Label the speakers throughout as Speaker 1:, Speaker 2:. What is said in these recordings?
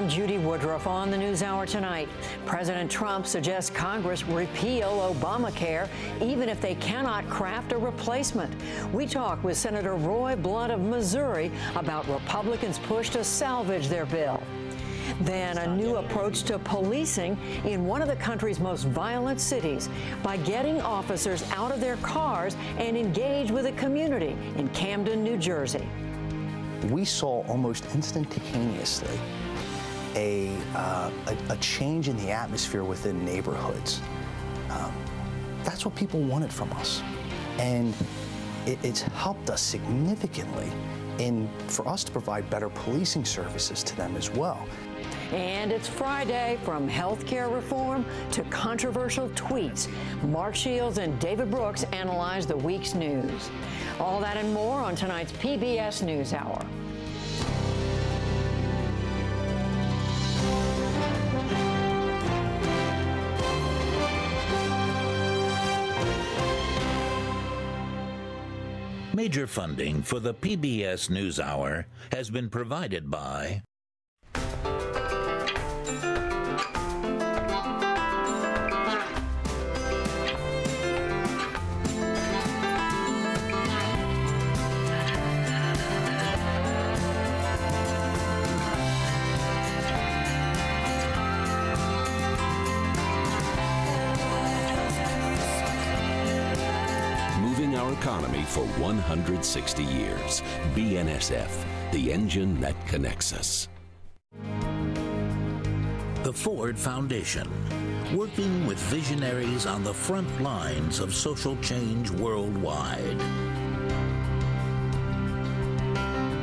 Speaker 1: I'm Judy Woodruff on the NewsHour tonight. President Trump suggests Congress repeal Obamacare, even if they cannot craft a replacement. We talk with Senator Roy Blunt of Missouri about Republicans' push to salvage their bill. Then a new approach to policing in one of the country's most violent cities by getting officers out of their cars and engage with the community in Camden, New Jersey.
Speaker 2: We saw almost instantaneously a change in the atmosphere within neighborhoods. That's what people wanted from us. And it's helped us significantly for us to provide better policing services to them as well.
Speaker 1: And it's Friday. From healthcare reform to controversial tweets, Mark Shields and David Brooks analyze the week's news. All that and more on tonight's PBS NewsHour.
Speaker 3: Major funding for the PBS NewsHour has been provided by
Speaker 4: economy for 160 years. BNSF, the engine that connects us.
Speaker 3: The Ford Foundation, working with visionaries on the front lines of social change worldwide.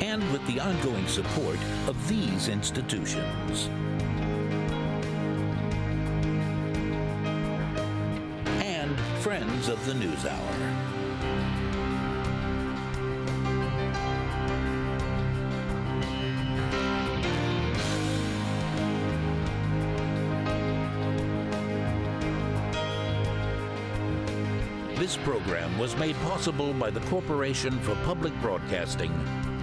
Speaker 3: And with the ongoing support of these institutions. And friends of the NewsHour. This program was made possible by the Corporation for Public Broadcasting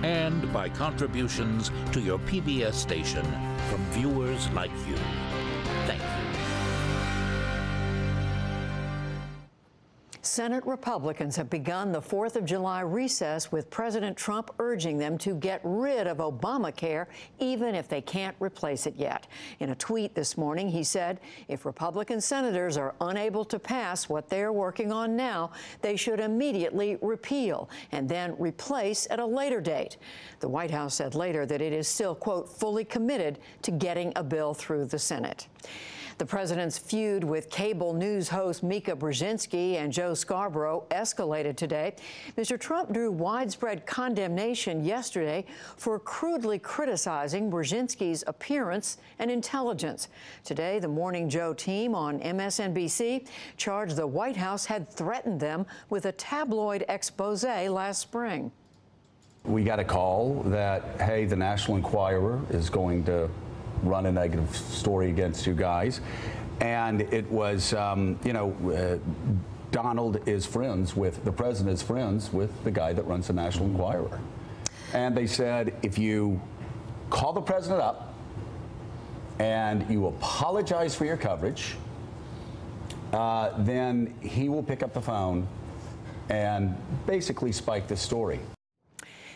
Speaker 3: and by contributions to your PBS station from viewers like you. Thank you.
Speaker 1: Senate Republicans have begun the 4th of July recess with President Trump urging them to get rid of Obamacare, even if they can't replace it yet. In a tweet this morning, he said, if Republican senators are unable to pass what they are working on now, they should immediately repeal and then replace at a later date. The White House said later that it is still, quote, fully committed to getting a bill through the Senate. The president's feud with cable news host Mika Brzezinski and Joe Scarborough escalated today. Mr. Trump drew widespread condemnation yesterday for crudely criticizing Brzezinski's appearance and intelligence. Today, the Morning Joe team on MSNBC charged the White House had threatened them with a tabloid expose last spring.
Speaker 5: We got a call that, hey, the National Enquirer is going to run a negative story against you guys. And it was, Donald is friends with, the president is friends with the guy that runs the National Enquirer. And they said, if you call the president up and you apologize for your coverage, then he will pick up the phone and basically spike the story.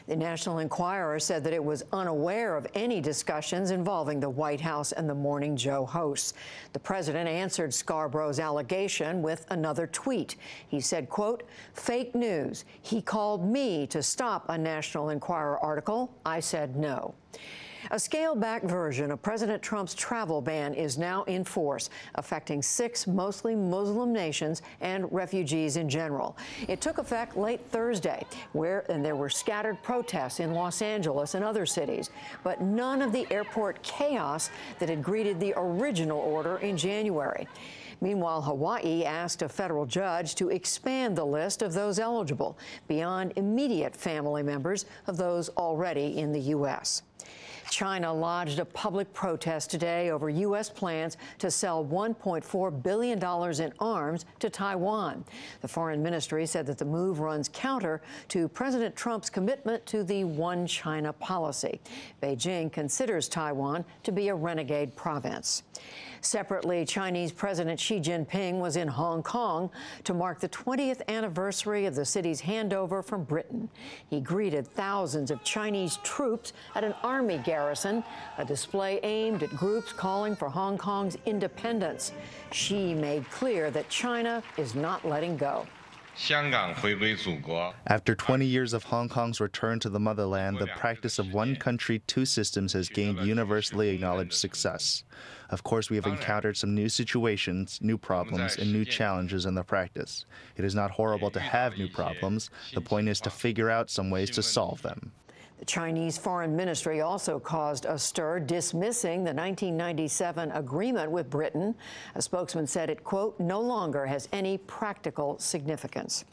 Speaker 1: The National Enquirer said that it was unaware of any discussions involving the White House and the Morning Joe hosts. The president answered Scarborough's allegation with another tweet. He said, quote, fake news. He called me to stop a National Enquirer article. I said no. A scaled-back version of President Trump's travel ban is now in force, affecting 6 mostly Muslim nations and refugees in general. It took effect late Thursday, and there were scattered protests in Los Angeles and other cities, but none of the airport chaos that had greeted the original order in January. Meanwhile, Hawaii asked a federal judge to expand the list of those eligible beyond immediate family members of those already in the U.S. China lodged a public protest today over U.S. plans to sell $1.4 billion in arms to Taiwan. The foreign ministry said that the move runs counter to President Trump's commitment to the One China policy. Beijing considers Taiwan to be a renegade province. Separately, Chinese President Xi Jinping was in Hong Kong to mark the 20th anniversary of the city's handover from Britain. He greeted thousands of Chinese troops at an army garrison, a display aimed at groups calling for Hong Kong's independence. Xi made clear that China is not letting go.
Speaker 6: After 20 years of Hong Kong's return to the motherland, the practice of one country, two systems has gained universally acknowledged success. Of course, we have encountered some new situations, new problems, and new challenges in the practice. It is not horrible to have new problems. The point is to figure out some ways to solve them.
Speaker 1: The Chinese Foreign Ministry also caused a stir, dismissing the 1997 agreement with Britain. A spokesman said it, quote, no longer has any practical significance.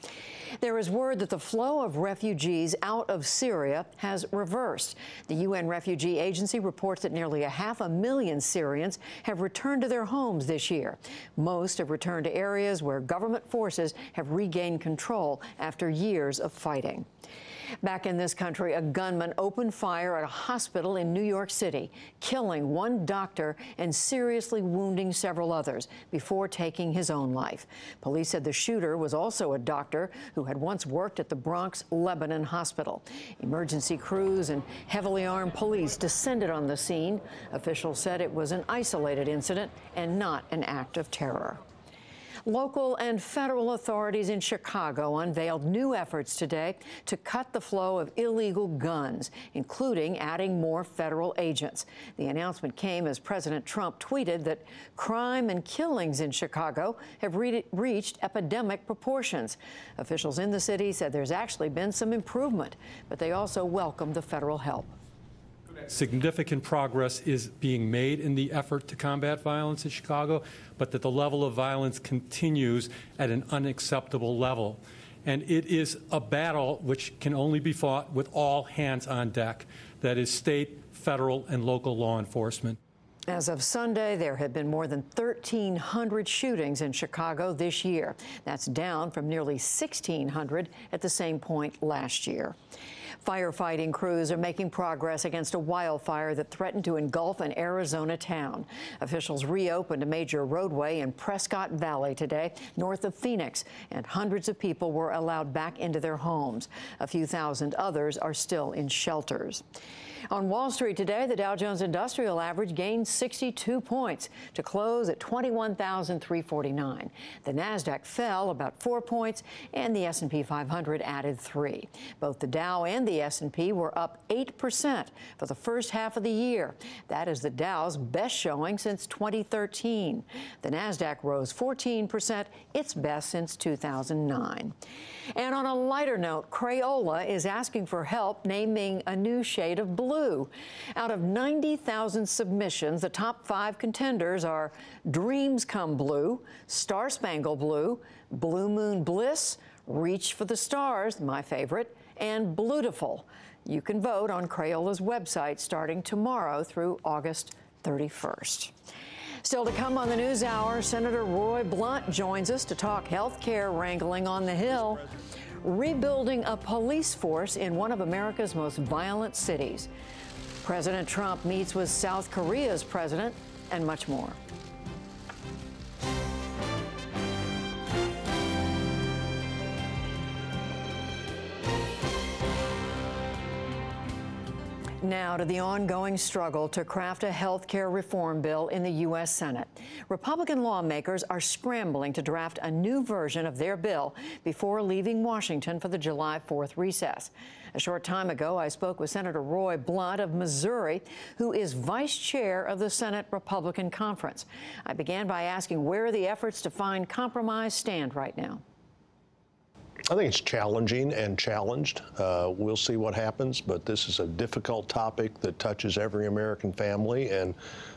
Speaker 1: There is word that the flow of refugees out of Syria has reversed. The UN Refugee Agency reports that nearly 500,000 Syrians have returned to their homes this year. Most have returned to areas where government forces have regained control after years of fighting. Back in this country, a gunman opened fire at a hospital in New York City, killing one doctor and seriously wounding several others before taking his own life. Police said the shooter was also a doctor who had once worked at the Bronx Lebanon Hospital. Emergency crews and heavily armed police descended on the scene. Officials said it was an isolated incident and not an act of terror. Local and federal authorities in Chicago unveiled new efforts today to cut the flow of illegal guns, including adding more federal agents. The announcement came as President Trump tweeted that crime and killings in Chicago have reached epidemic proportions. Officials in the city said there's actually been some improvement, but they also welcomed the federal help.
Speaker 7: Significant progress is being made in the effort to combat violence in Chicago, but that the level of violence continues at an unacceptable level. And it is a battle which can only be fought with all hands on deck. That is state, federal, and local law enforcement.
Speaker 1: As of Sunday, there have been more than 1,300 shootings in Chicago this year. That's down from nearly 1,600 at the same point last year. Firefighting crews are making progress against a wildfire that threatened to engulf an Arizona town. Officials reopened a major roadway in Prescott Valley today, north of Phoenix, and hundreds of people were allowed back into their homes. A few thousand others are still in shelters. On Wall Street today, the Dow Jones Industrial Average gained 62 points to close at 21,349. The Nasdaq fell about 4 points, and the S&P 500 added 3. Both the Dow and the S&P were up 8% for the first half of the year. That is the Dow's best showing since 2013. The Nasdaq rose 14%, its best since 2009. And on a lighter note, Crayola is asking for help naming a new shade of blue. Out of 90,000 submissions, the top 5 contenders are Dreams Come Blue, Star Spangled Blue, Blue Moon Bliss, Reach for the Stars, my favorite, and Blutiful. You can vote on Crayola's website starting tomorrow through August 31st. Still to come on the NewsHour, Senator Roy Blunt joins us to talk health care wrangling on the Hill, rebuilding a police force in one of America's most violent cities. President Trump meets with South Korea's president, and much more. Now to the ongoing struggle to craft a health care reform bill in the U.S. Senate. Republican lawmakers are scrambling to draft a new version of their bill before leaving Washington for the July 4th recess. A short time ago, I spoke with Senator Roy Blunt of Missouri, who is vice chair of the Senate Republican Conference. I began by asking where the efforts to find compromise stand right now.
Speaker 8: I think it's challenging and challenged. We'll see what happens, but this is a difficult topic that touches every American family, and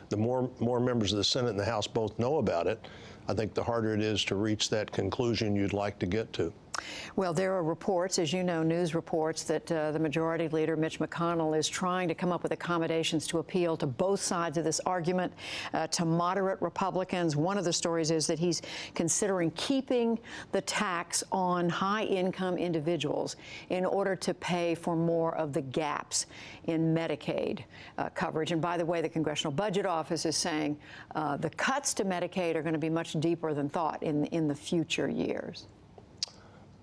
Speaker 8: the more members of the Senate and the House both know about it, I think the harder it is to reach that conclusion you'd like to get to.
Speaker 1: Well, there are reports, as you know, news reports, that the Majority Leader, Mitch McConnell, is trying to come up with accommodations to appeal to both sides of this argument, to moderate Republicans. One of the stories is that he's considering keeping the tax on high-income individuals in order to pay for more of the gaps in Medicaid coverage. And by the way, the Congressional Budget Office is saying the cuts to Medicaid are going to be much deeper than thought in the future years.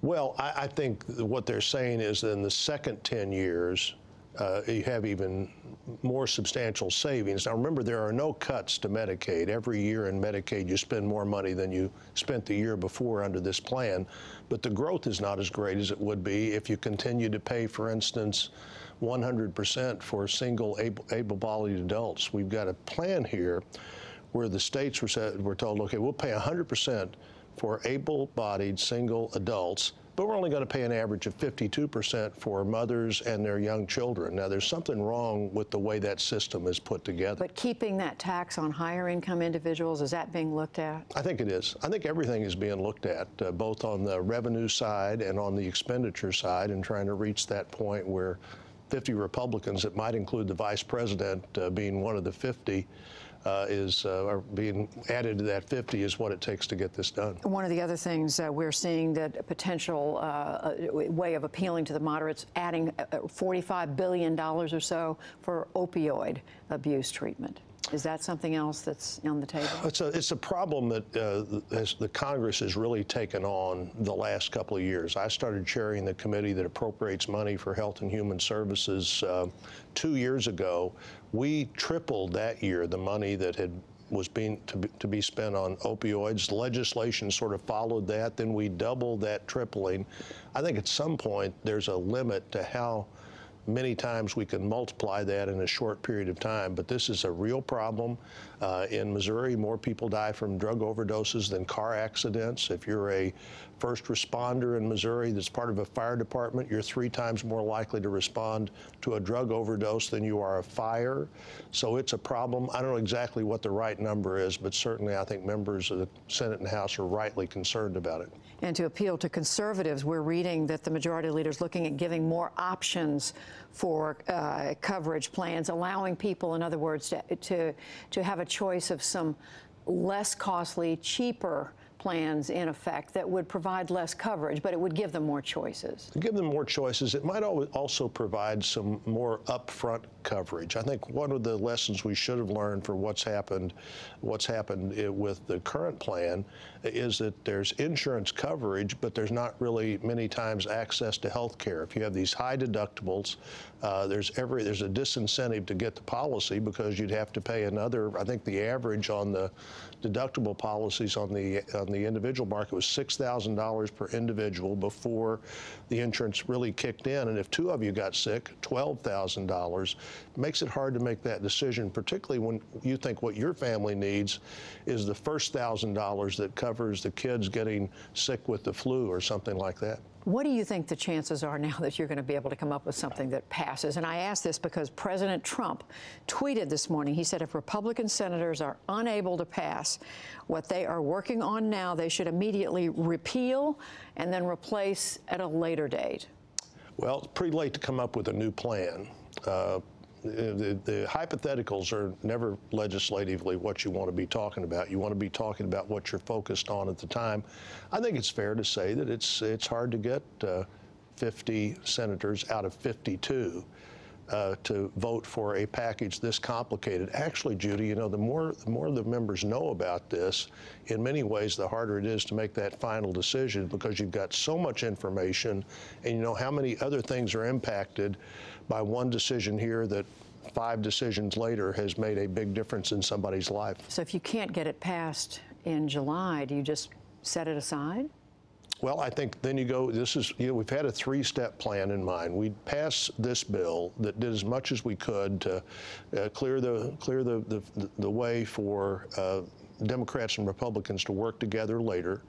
Speaker 8: Well, I think what they're saying is that in the second 10 years, you have even more substantial savings. Now, remember, there are no cuts to Medicaid. Every year in Medicaid, you spend more money than you spent the year before under this plan. But the growth is not as great as it would be if you continue to pay, for instance, 100% for single able-bodied adults. We've got a plan here where the states were told, okay, we'll pay 100% for able-bodied single adults, but we're only going to pay an average of 52% for mothers and their young children. Now, there's something wrong with the way that system is put together.
Speaker 1: But keeping that tax on higher income individuals, is that being looked at?
Speaker 8: I think it is. I think everything is being looked at, both on the revenue side and on the expenditure side, and trying to reach that point where 50 Republicans, it might include the vice president being one of the 50, are being added to that 50 is what it takes to get this done.
Speaker 1: One of the other things we're seeing, that a potential way of appealing to the moderates, adding $45 billion or so for opioid abuse treatment. Is that something else that's on the table?
Speaker 8: It's a problem that the Congress has really taken on the last couple of years. I started chairing the committee that appropriates money for Health and Human Services 2 years ago. We tripled that year the money that was to be spent on opioids. Legislation sort of followed that. Then we doubled that tripling. I think at some point there's a limit to how many times we can multiply that in a short period of time, but this is a real problem. In Missouri, more people die from drug overdoses than car accidents. If you're a first responder in Missouri that's part of a fire department, you're 3 times more likely to respond to a drug overdose than you are a fire. So it's a problem. I don't know exactly what the right number is, but certainly I think members of the Senate and House are rightly concerned about it.
Speaker 1: And to appeal to conservatives, we're reading that the Majority Leader is looking at giving more options for coverage plans, allowing people, in other words, to have a choice of some less costly, cheaper plans in effect that would provide less coverage, but it would give them more choices.
Speaker 8: To give them more choices, it might also provide some more upfront coverage. I think one of the lessons we should have learned for what's happened with the current plan is that there's insurance coverage, but there's not really many times access to health care. If you have these high deductibles, there's a disincentive to get the policy because you'd have to pay another. I think the average on the deductible policies on the individual market was $6,000 per individual before the insurance really kicked in. And if 2 of you got sick, $12,000. Makes it hard to make that decision, particularly when you think what your family needs is the first $1,000 that covers the kids getting sick with the flu or something like that.
Speaker 1: What do you think the chances are now that you're going to be able to come up with something that passes? And I ask this because President Trump tweeted this morning. He said if Republican senators are unable to pass what they are working on now, they should immediately repeal and then replace at a later date.
Speaker 8: Well, it's pretty late to come up with a new plan. The hypotheticals are never legislatively what you want to be talking about. You want to be talking about what you're focused on at the time. I think it's fair to say that it's hard to get 50 senators out of 52 to vote for a package this complicated. Actually, Judy, you know, the more the members know about this, in many ways, the harder it is to make that final decision because you've got so much information and you know how many other things are impacted by one decision here that 5 decisions later has made a big difference in somebody's life.
Speaker 1: So if you can't get it passed in July, do you just set it aside?
Speaker 8: Well, I think then you go, we've had a 3-step plan in mind. We passed this bill that did as much as we could to clear the way for Democrats and Republicans to work together later.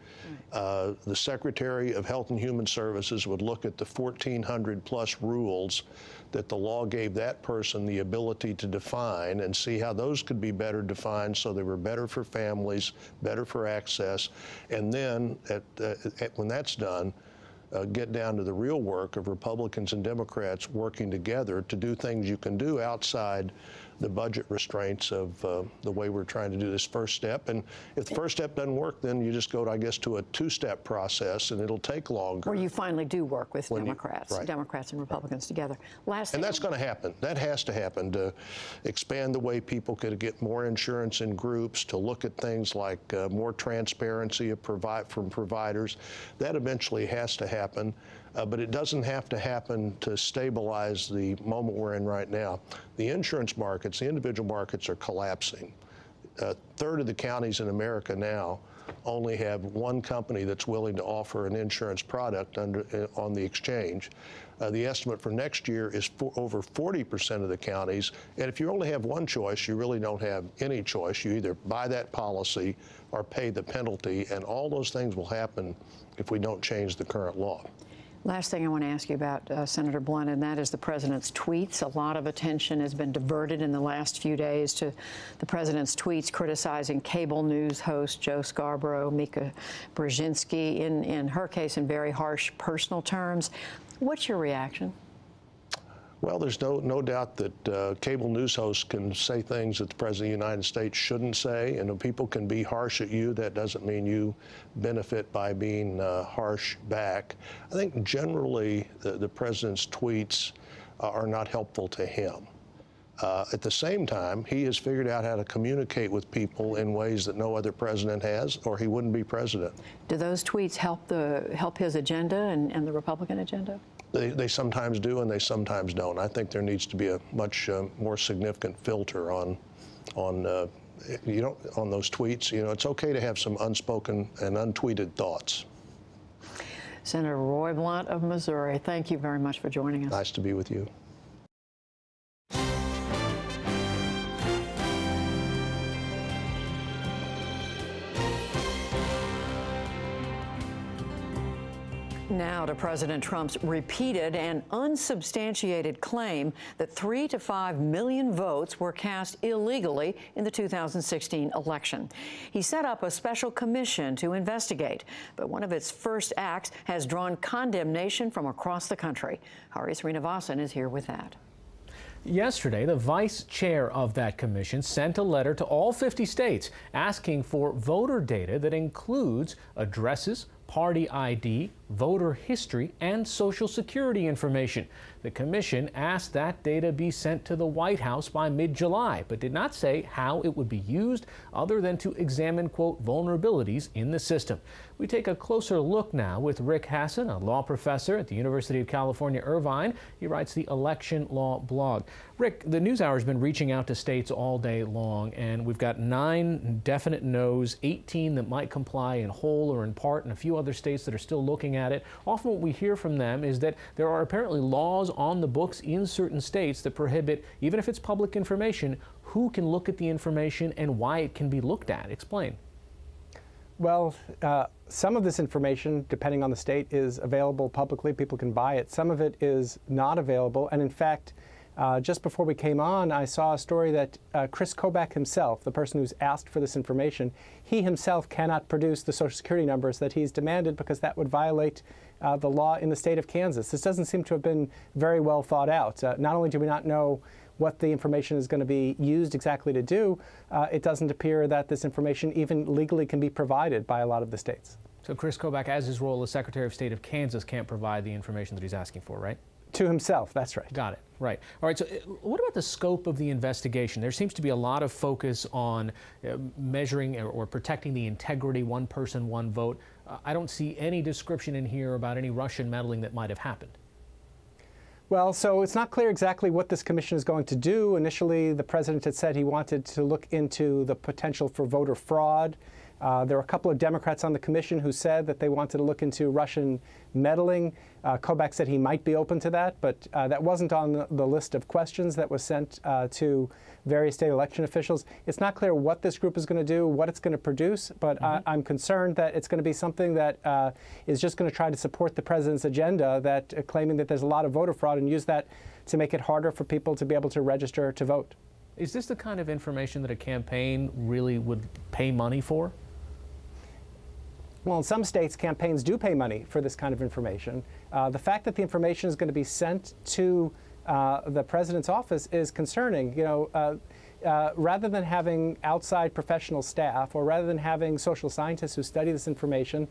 Speaker 8: The Secretary of Health and Human Services would look at the 1,400 plus rules that the law gave that person the ability to define and see how those could be better defined so they were better for families, better for access. And then when that's done, get down to the real work of Republicans and Democrats working together to do things you can do outside the budget restraints of the way we're trying to do this first step. And if the first step doesn't work, then you just go, I guess, to a two-step process, and it'll take longer.
Speaker 1: Where you finally do work with Democrats,
Speaker 8: right.
Speaker 1: Democrats and Republicans together.
Speaker 8: And that's going to happen. That has to happen, to expand the way people could get more insurance in groups, to look at things like more transparency from providers. That eventually has to happen. But it doesn't have to happen to stabilize the moment we're in right now. The insurance markets, the individual markets are collapsing. A third of the counties in America now only have one company that's willing to offer an insurance product on the exchange. The estimate for next year is over 40% of the counties. And if you only have one choice, you really don't have any choice. You either buy that policy or pay the penalty, and all those things will happen if we don't change the current law.
Speaker 1: Last thing I want to ask you about, Senator Blunt, and that is the president's tweets. A lot of attention has been diverted in the last few days to the president's tweets criticizing cable news host Joe Scarborough, Mika Brzezinski, in her case in very harsh personal terms. What's your reaction?
Speaker 8: Well, there's no doubt that cable news hosts can say things that the President of the United States shouldn't say, and if people can be harsh at you, that doesn't mean you benefit by being harsh back. I think generally the President's tweets are not helpful to him. At the same time, he has figured out how to communicate with people in ways that no other president has, or he wouldn't be president.
Speaker 1: Do those tweets help his agenda and the Republican agenda?
Speaker 8: They sometimes do, and they sometimes don't. I think there needs to be a much more significant filter on those tweets. You know, it's okay to have some unspoken and untweeted thoughts.
Speaker 1: Senator Roy Blunt of Missouri, thank you very much for joining us.
Speaker 8: Nice to be with you.
Speaker 1: Now to President Trump's repeated and unsubstantiated claim that 3 to 5 million votes were cast illegally in the 2016 election. He set up a special commission to investigate, but one of its first acts has drawn condemnation from across the country. Hari Srinivasan is here with that.
Speaker 9: Yesterday, the vice chair of that commission sent a letter to all 50 states asking for voter data that includes addresses, party ID, voter history, and Social Security information. The commission asked that data be sent to the White House by mid-July, but did not say how it would be used other than to examine, quote, vulnerabilities in the system. We take a closer look now with Rick Hasen, a law professor at the University of California, Irvine. He writes the Election Law blog. Rick, the NewsHour has been reaching out to states all day long, and we've got 9 definite no's, 18 that might comply in whole or in part, and a few other states that are still looking at it. Often what we hear from them is that there are apparently laws on the books in certain states that prohibit, even if it's public information, who can look at the information and why it can be looked at. Explain.
Speaker 10: Well, some of this information, depending on the state, is available publicly. People can buy it. Some of it is not available. And in fact, just before we came on, I saw a story that Chris Kobach himself, the person who's asked for this information, he himself cannot produce the Social Security numbers that he's demanded because that would violate the law in the state of Kansas. This doesn't seem to have been very well thought out. Not only do we not know what the information is going to be used exactly to do, it doesn't appear that this information even legally can be provided by a lot of the states.
Speaker 9: So Chris Kobach, as his role as Secretary of State of Kansas, can't provide the information that he's asking for, right?
Speaker 10: To himself, that's right.
Speaker 9: Got it. Right. All right. So what about the scope of the investigation? There seems to be a lot of focus on measuring or protecting the integrity, one person, one vote. I don't see any description in here about any Russian meddling that might have happened.
Speaker 10: Well, so it's not clear exactly what this commission is going to do. Initially, the president had said he wanted to look into the potential for voter fraud. There were a couple of Democrats on the commission who said that they wanted to look into Russian meddling. Kobach said he might be open to that, but that wasn't on the list of questions that was sent to various state election officials. It's not clear what this group is going to do, what it's going to produce, but I'm concerned that it's going to be something that is just going to try to support the president's agenda, that claiming that there's a lot of voter fraud, and use that to make it harder for people to be able to register to vote.
Speaker 9: Is this the kind of information that a campaign really would pay money for?
Speaker 10: Well, in some states, campaigns do pay money for this kind of information. The fact that the information is going to be sent to the president's office is concerning. Rather than having outside professional staff, or rather than having social scientists who study this information,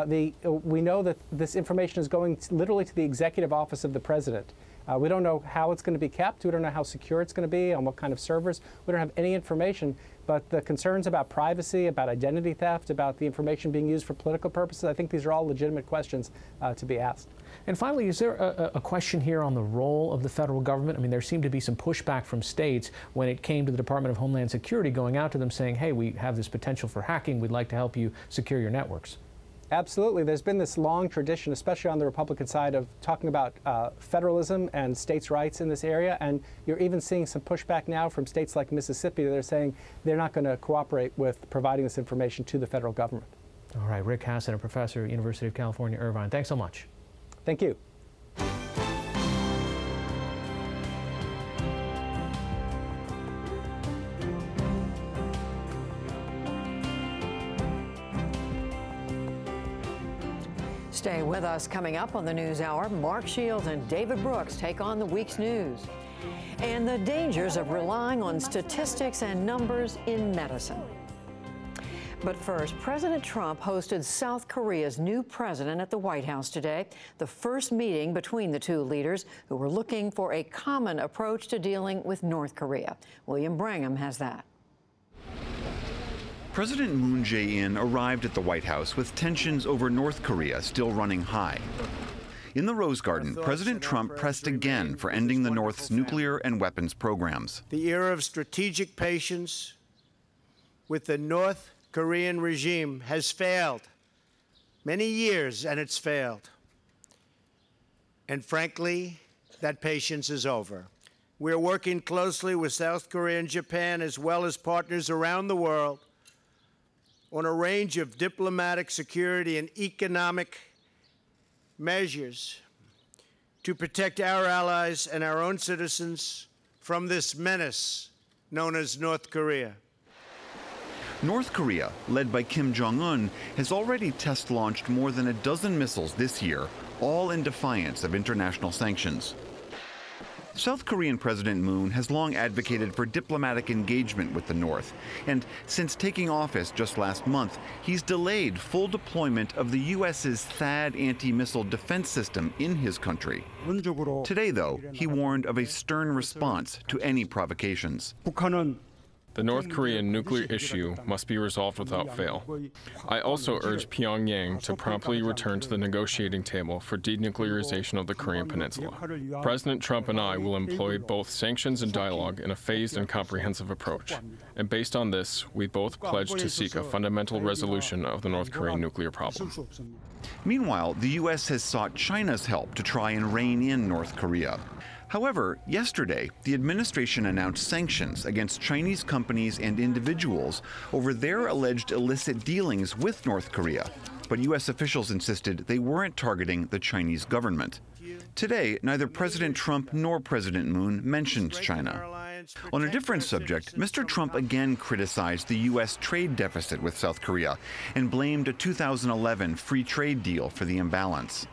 Speaker 10: we know that this information is going literally to the executive office of the president. We don't know how it's going to be kept. We don't know how secure it's going to be, on what kind of servers. We don't have any information. But the concerns about privacy, about identity theft, about the information being used for political purposes, I think these are all legitimate questions to be asked.
Speaker 9: And finally, is there a question here on the role of the federal government? I mean, there seemed to be some pushback from states when it came to the Department of Homeland Security going out to them saying, hey, we have this potential for hacking. We'd like to help you secure your networks.
Speaker 10: Absolutely. There's been this long tradition, especially on the Republican side, of talking about federalism and states' rights in this area. And you're even seeing some pushback now from states like Mississippi. They're saying they're not going to cooperate with providing this information to the federal government.
Speaker 9: All right. Rick Hasen, a professor at University of California, Irvine. Thanks so much.
Speaker 10: Thank you.
Speaker 1: Stay with us. Coming up on the NewsHour, Mark Shields and David Brooks take on the week's news and the dangers of relying on statistics and numbers in medicine. But first, President Trump hosted South Korea's new president at the White House today, the first meeting between the two leaders who were looking for a common approach to dealing with North Korea. William Brangham has that.
Speaker 11: President Moon Jae-in arrived at the White House with tensions over North Korea still running high. In the Rose Garden, President Trump pressed again for ending the North's nuclear and weapons programs.
Speaker 12: The era of strategic patience with the North Korean regime has failed. Many years, and it's failed. And frankly, that patience is over. We're working closely with South Korea and Japan, as well as partners around the world, on a range of diplomatic, security, and economic measures to protect our allies and our own citizens from this menace known as North Korea.
Speaker 11: North Korea, led by Kim Jong-un, has already test-launched more than a dozen missiles this year, all in defiance of international sanctions. South Korean President Moon has long advocated for diplomatic engagement with the North, and since taking office just last month, he's delayed full deployment of the U.S.'s THAAD anti-missile defense system in his country. Today, though, he warned of a stern response to any provocations.
Speaker 13: The North Korean nuclear issue must be resolved without fail. I also urge Pyongyang to promptly return to the negotiating table for denuclearization of the Korean Peninsula. President Trump and I will employ both sanctions and dialogue in a phased and comprehensive approach. And based on this, we both pledge to seek a fundamental resolution of the North Korean nuclear problem.
Speaker 11: Meanwhile, the U.S. has sought China's help to try and rein in North Korea. However, yesterday, the administration announced sanctions against Chinese companies and individuals over their alleged illicit dealings with North Korea. But U.S. officials insisted they weren't targeting the Chinese government. Today, neither President Trump nor President Moon mentioned China. On a different subject, Mr. Trump again criticized the U.S. trade deficit with South Korea and blamed a 2011 free trade deal for the imbalance.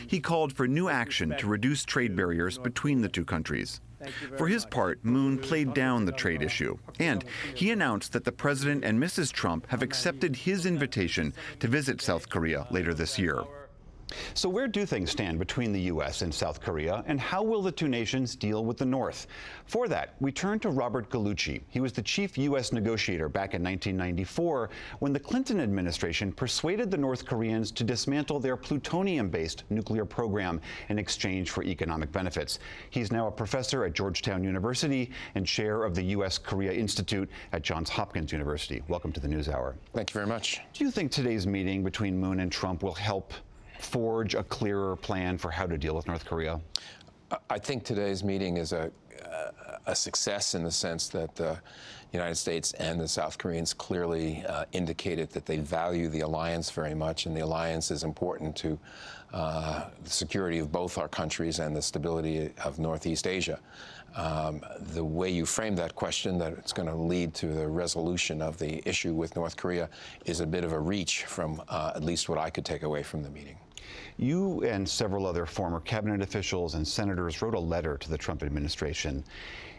Speaker 11: He called for new action to reduce trade barriers between the two countries. For his part, Moon played down the trade issue, and he announced that the President and Mrs. Trump have accepted his invitation to visit South Korea later this year.
Speaker 14: So where do things stand between the U.S. and South Korea, and how will the two nations deal with the North? For that, we turn to Robert Gallucci. He was the chief U.S. negotiator back in 1994 when the Clinton administration persuaded the North Koreans to dismantle their plutonium-based nuclear program in exchange for economic benefits. He's now a professor at Georgetown University and chair of the U.S.-Korea Institute at Johns Hopkins University. Welcome to the NewsHour.
Speaker 15: Thank you very much.
Speaker 14: Do you think today's meeting between Moon and Trump will help forge a clearer plan for how to deal with North Korea?
Speaker 15: I think today's meeting is a success in the sense that the United States and the South Koreans clearly indicated that they value the alliance very much, and the alliance is important to the security of both our countries and the stability of Northeast Asia. The way you frame that question, that it's going to lead to the resolution of the issue with North Korea, is a bit of a reach from at least what I could take away from the meeting.
Speaker 14: You and several other former cabinet officials and senators wrote a letter to the Trump administration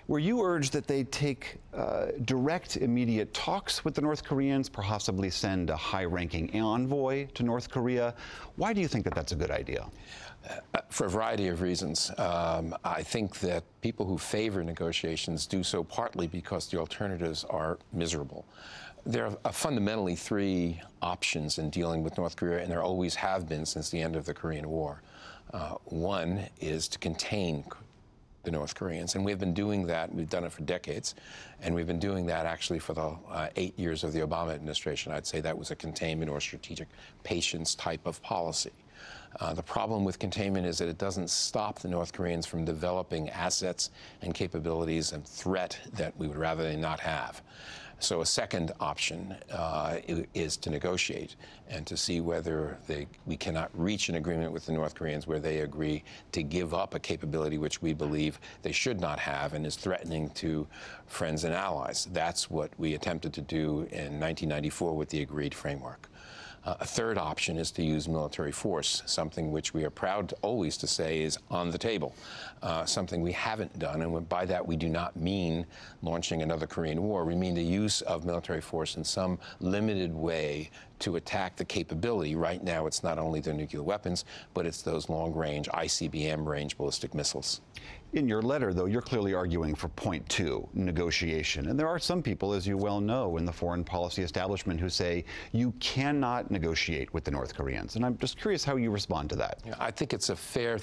Speaker 14: where you urged that they take direct, immediate talks with the North Koreans, possibly send a high-ranking envoy to North Korea. Why do you think that that's a good idea?
Speaker 15: For a variety of reasons. I think that people who favor negotiations do so partly because the alternatives are miserable. There are fundamentally three options in dealing with North Korea, and there always have been since the end of the Korean War. One is to contain the North Koreans, and we've been doing that. We've done it for decades, and we've been doing that actually for the 8 years of the Obama administration. I'd say that was a containment or strategic patience type of policy. The problem with containment is that it doesn't stop the North Koreans from developing assets and capabilities and threat that we would rather they not have. So a second option is to negotiate and to see whether we cannot reach an agreement with the North Koreans where they agree to give up a capability which we believe they should not have and is threatening to friends and allies. That's what we attempted to do in 1994 with the agreed framework. A third option is to use military force, something which we are proud always to say is on the table, something we haven't done. And by that, we do not mean launching another Korean War. We mean the use of military force in some limited way to attack the capability. Right now, it's not only the nuclear weapons, but it's those long-range ICBM-range ballistic missiles.
Speaker 14: In your letter, though, you're clearly arguing for point two, negotiation. And there are some people, as you well know, in the foreign policy establishment who say you cannot negotiate with the North Koreans. And I'm just curious how you respond to that.
Speaker 15: Yeah, I think it's a fair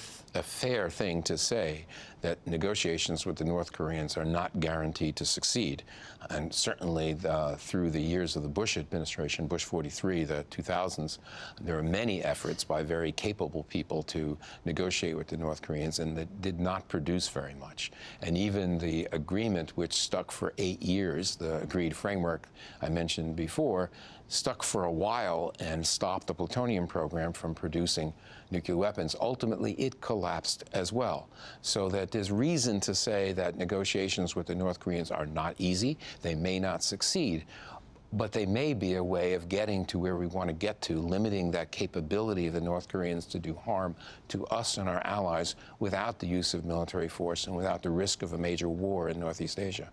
Speaker 15: thing to say that negotiations with the North Koreans are not guaranteed to succeed. And certainly through the years of the Bush administration, Bush 43, the 2000s, there were many efforts by very capable people to negotiate with the North Koreans, and that did not produce very much. And even the agreement, which stuck for 8 years, the agreed framework I mentioned before, stuck for a while and stopped the plutonium program from producing nuclear weapons. Ultimately, it collapsed as well. So that there's reason to say that negotiations with the North Koreans are not easy. They may not succeed, but they may be a way of getting to where we want to get to, limiting that capability of the North Koreans to do harm to us and our allies without the use of military force and without the risk of a major war in Northeast Asia.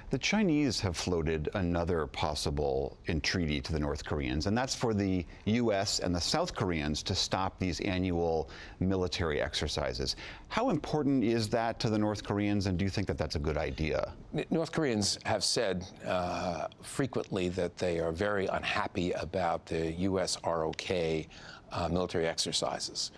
Speaker 14: The Chinese have floated another possible entreaty to the North Koreans, and that's for the U.S. and the South Koreans to stop these annual military exercises. How important is that to the North Koreans, and do you think that that's a good idea?
Speaker 15: North Koreans have said frequently that they are very unhappy about the U.S. ROK military exercises.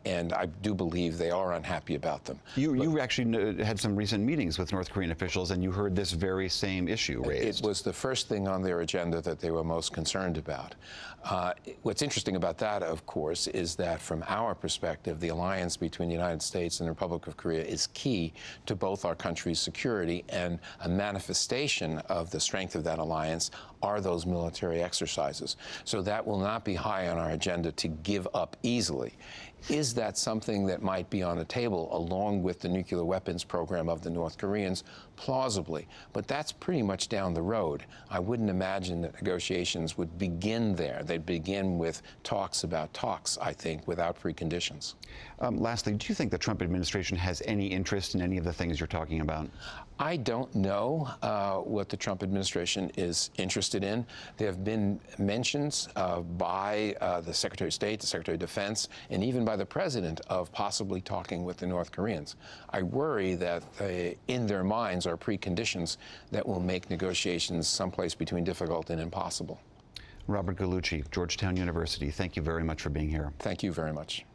Speaker 15: And I do believe they are unhappy about them.
Speaker 14: You actually had some recent meetings with North Korean officials, and you heard this very same issue raised.
Speaker 15: It was the first thing on their agenda that they were most concerned about. What's interesting about that, of course, is that from our perspective, the alliance between the United States and the Republic of Korea is key to both our countries' security, and a manifestation of the strength of that alliance are those military exercises. So that will not be high on our agenda to give up easily. Is that something that might be on the table along with the nuclear weapons program of the North Koreans? Plausibly, but that's pretty much down the road. I wouldn't imagine that negotiations would begin there. They'd begin with talks about talks, I think, without preconditions.
Speaker 14: Lastly, do you think the Trump administration has any interest in any of the things you're talking about?
Speaker 15: I don't know what the Trump administration is interested in. There have been mentions by the Secretary of State, the Secretary of Defense, and even by the President of possibly talking with the North Koreans. I worry that in their minds are preconditions that will make negotiations someplace between difficult and impossible.
Speaker 14: Robert Gallucci, Georgetown University, thank you very much for being here.
Speaker 15: Thank you very much.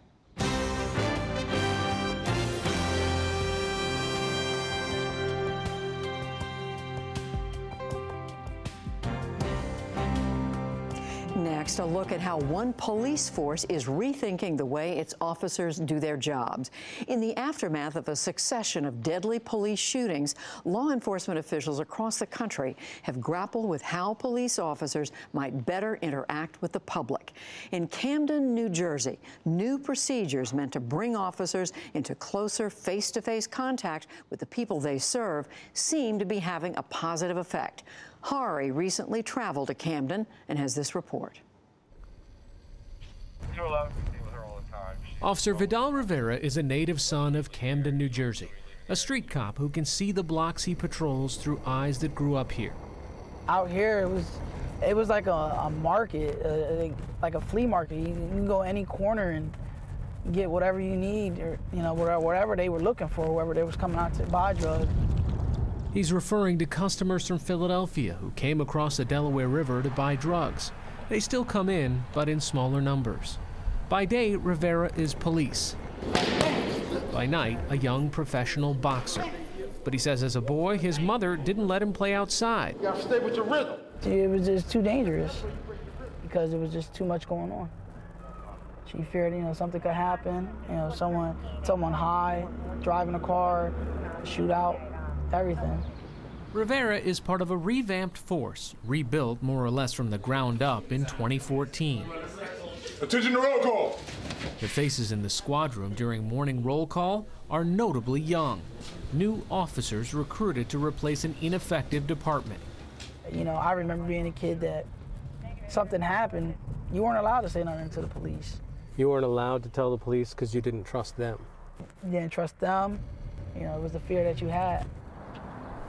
Speaker 1: Next, a look at how one police force is rethinking the way its officers do their jobs. In the aftermath of a succession of deadly police shootings, law enforcement officials across the country have grappled with how police officers might better interact with the public. In Camden, New Jersey, new procedures meant to bring officers into closer face-to-face contact with the people they serve seem to be having a positive effect. Hari recently traveled to Camden and has this report.
Speaker 9: Officer Vidal Rivera is a native son of Camden, New Jersey, a street cop who can see the blocks he patrols through eyes that grew up here.
Speaker 16: Out here, it was like a market, like a flea market. You can go any corner and get whatever you need, or whatever they were looking for, whoever they was coming out to buy drugs.
Speaker 9: He's referring to customers from Philadelphia who came across the Delaware River to buy drugs. They still come in, but in smaller numbers. By day, Rivera is police. By night, a young professional boxer. But he says as a boy, his mother didn't let him play outside.
Speaker 16: You gotta stay with your rhythm. It was just too dangerous because it was just too much going on. She feared, something could happen. Someone high, driving a car, shootout. Everything.
Speaker 9: Rivera is part of a revamped force, rebuilt more or less from the ground up in 2014.
Speaker 17: Attention to roll call.
Speaker 9: The faces in the squad room during morning roll call are notably young. New officers recruited to replace an ineffective department.
Speaker 16: I remember being a kid that something happened, you weren't allowed to say nothing to the police.
Speaker 9: You weren't allowed to tell the police because you didn't trust them.
Speaker 16: You didn't trust them. It was the fear that you had.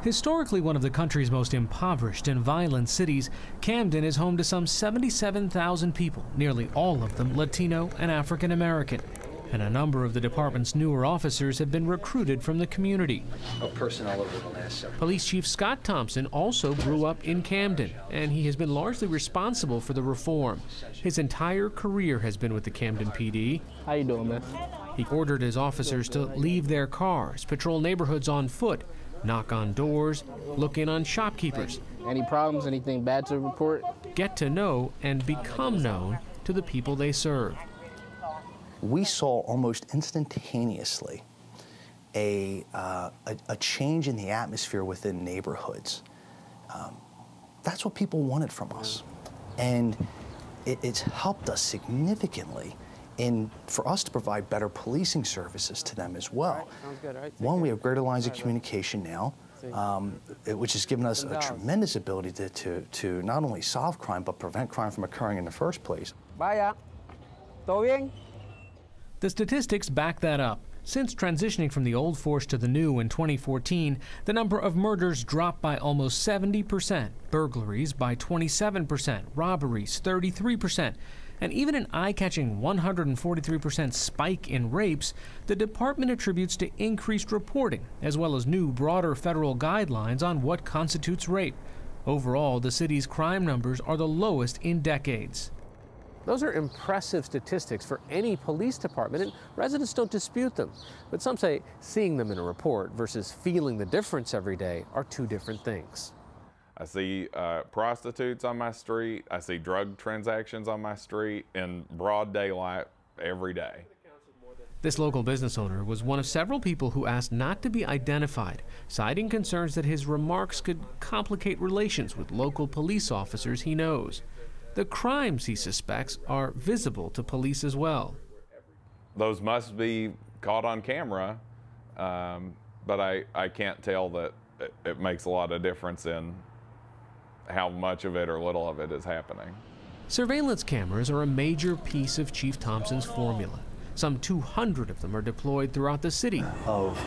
Speaker 9: Historically one of the country's most impoverished and violent cities, Camden is home to some 77,000 people, nearly all of them Latino and African American. And a number of the department's newer officers have been recruited from the community. Police Chief Scott Thompson also grew up in Camden, and he has been largely responsible for the reform. His entire career has been with the Camden PD.
Speaker 18: How you doing, man?
Speaker 9: He ordered his officers to leave their cars, patrol neighborhoods on foot, knock on doors, look in on shopkeepers.
Speaker 18: Any problems, anything bad to report?
Speaker 9: Get to know and become known to the people they serve.
Speaker 2: We saw almost instantaneously a change in the atmosphere within neighborhoods. That's what people wanted from us. And it's helped us significantly for us to provide better policing services to them as well.
Speaker 18: Sounds good, all right.
Speaker 2: One, we have greater lines of communication now, which has given us a tremendous ability to not only solve crime, but prevent crime from occurring in the first place.
Speaker 18: Vaya. ¿Todo bien?
Speaker 9: The statistics back that up. Since transitioning from the old force to the new in 2014, the number of murders dropped by almost 70%, burglaries by 27%, robberies 33%, and even an eye-catching 143% spike in rapes, the department attributes to increased reporting, as well as new, broader federal guidelines on what constitutes rape. Overall, the city's crime numbers are the lowest in decades.
Speaker 19: Those are impressive statistics for any police department, and residents don't dispute them. But some say seeing them in a report versus feeling the difference every day are two different things.
Speaker 20: I see prostitutes on my street. I see drug transactions on my street in broad daylight every day.
Speaker 9: This local business owner was one of several people who asked not to be identified, citing concerns that his remarks could complicate relations with local police officers he knows. The crimes he suspects are visible to police as well.
Speaker 20: Those must be caught on camera, but I can't tell that it makes a lot of difference in how much of it or little of it is happening.
Speaker 9: Surveillance cameras are a major piece of Chief Thompson's formula. Some 200 of them are deployed throughout the city.
Speaker 2: Of